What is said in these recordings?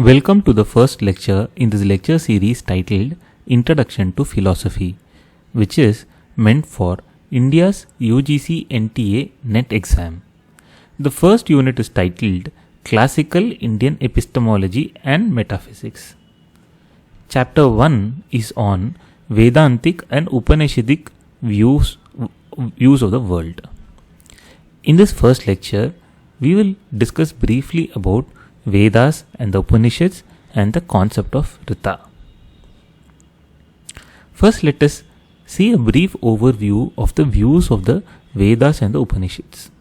Welcome to the first lecture in this lecture series titled Introduction to Philosophy, which is meant for India's UGC NTA NET exam. The first unit is titled Classical Indian Epistemology and Metaphysics. Chapter 1 is on Vedantic and Upanishadic views of the world. In this first lecture, we will discuss briefly about Vedas and the Upanishads and the concept of Rita. First, let us see a brief overview of the views of the Vedas and the Upanishads.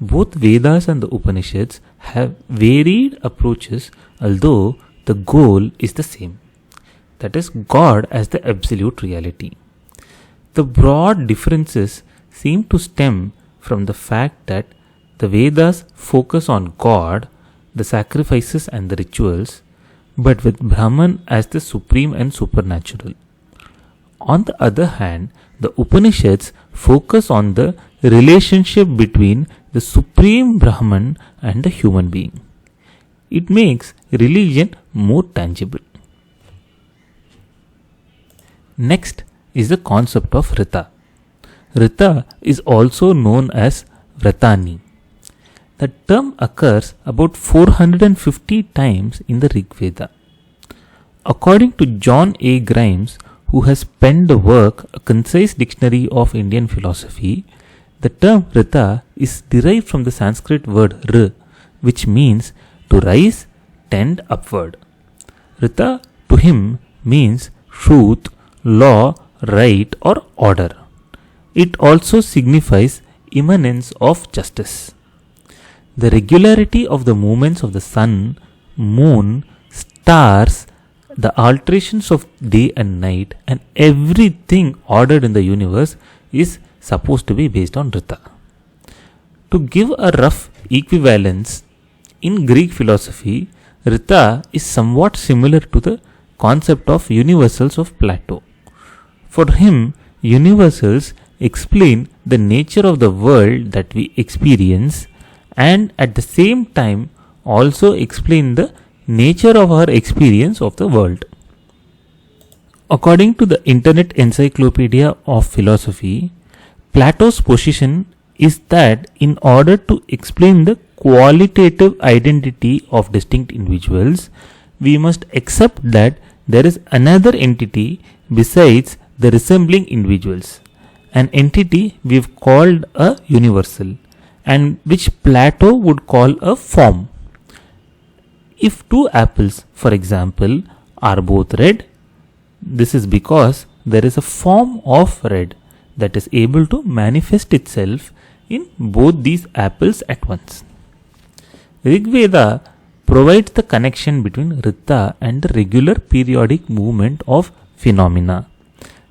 Both Vedas and the Upanishads have varied approaches, although the goal is the same, that is, God as the absolute reality. The broad differences seem to stem from the fact that the Vedas focus on God, the sacrifices and the rituals, but with Brahman as the supreme and supernatural. On the other hand, the Upanishads focus on the relationship between the supreme Brahman and the human being. It makes religion more tangible. Next is the concept of Rita. Rita is also known as Vratani. The term occurs about 450 times in the Rig Veda. According to John A. Grimes, who has penned the work A Concise Dictionary of Indian Philosophy, the term Rita is derived from the Sanskrit word R, which means to rise, tend upward. Rita to him means truth, law, right or order. It also signifies immanence of justice. The regularity of the movements of the sun, moon, stars, the alterations of day and night, and everything ordered in the universe is supposed to be based on Rita. To give a rough equivalence, in Greek philosophy, Rita is somewhat similar to the concept of universals of Plato. For him, universals explain the nature of the world that we experience and at the same time also explain the nature of our experience of the world. According to the Internet Encyclopedia of Philosophy, Plato's position is that in order to explain the qualitative identity of distinct individuals, we must accept that there is another entity besides the resembling individuals, an entity we have called a universal, and which Plato would call a form. If two apples, for example, are both red, this is because there is a form of red that is able to manifest itself in both these apples at once. Rig Veda provides the connection between Rita and the regular periodic movement of phenomena.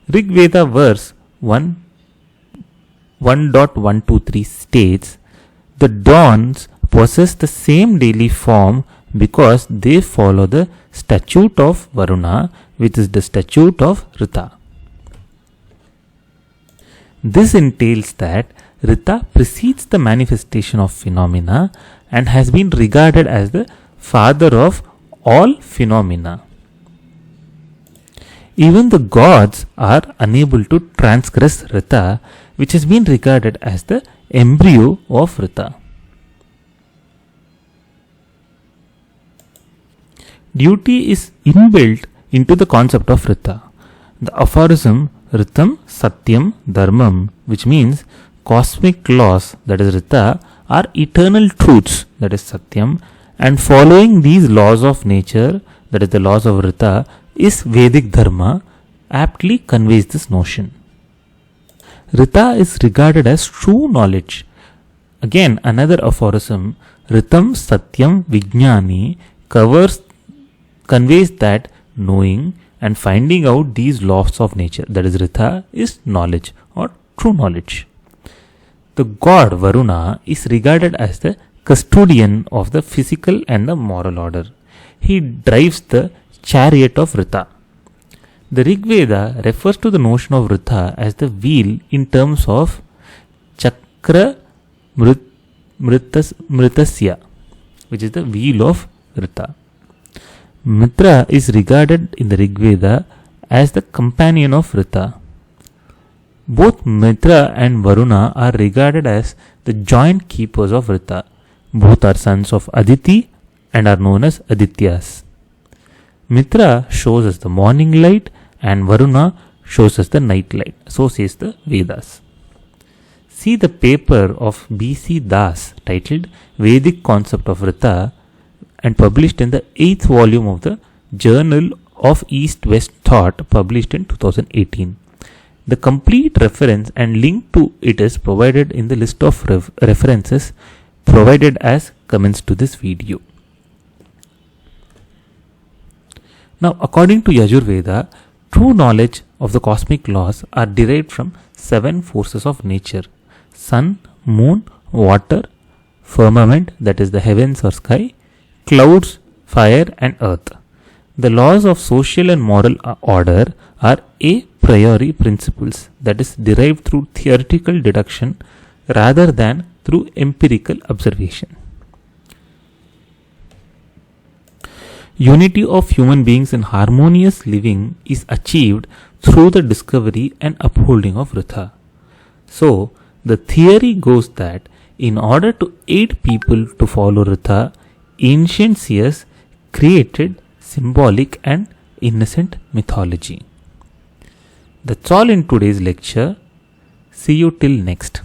Rig Veda verse 1.123 states, the dawns possess the same daily form because they follow the statute of Varuna, which is the statute of Rita. This entails that Rita precedes the manifestation of phenomena and has been regarded as the father of all phenomena. Even the gods are unable to transgress Rita, which has been regarded as the embryo of Rita. Duty is inbuilt into the concept of Rita. The aphorism Ritam Satyam Dharmam, which means cosmic laws, that is Rita, are eternal truths, that is Satyam, and following these laws of nature, that is the laws of Rita, is Vedic Dharma, aptly conveys this notion. Rita is regarded as true knowledge. Again, another aphorism, Ritam Satyam Vijnani, conveys that knowing and finding out these laws of nature, that is Rita, is knowledge or true knowledge. The god Varuna is regarded as the custodian of the physical and the moral order. He drives the chariot of Rita. The Rig Veda refers to the notion of Rita as the wheel in terms of Chakra Mritasya, which is the wheel of Rita. Mitra is regarded in the Rig Veda as the companion of Rita. Both Mitra and Varuna are regarded as the joint keepers of Rita. Both are sons of Aditi and are known as Adityas. Mitra shows us the morning light and Varuna shows us the night light. So says the Vedas. See the paper of B.C. Das titled Vedic Concept of Rita and published in the 8th volume of the Journal of East-West Thought, published in 2018. The complete reference and link to it is provided in the list of references provided as comments to this video. Now, according to Yajurveda, true knowledge of the cosmic laws are derived from 7 forces of nature: sun, moon, water, firmament, that is the heavens or sky, clouds, fire and earth. The laws of social and moral order are a priori principles, that is derived through theoretical deduction rather than through empirical observation. Unity of human beings in harmonious living is achieved through the discovery and upholding of Rita. So, the theory goes that in order to aid people to follow Rita, ancient seers created symbolic and innocent mythology. That's all in today's lecture. See you till next.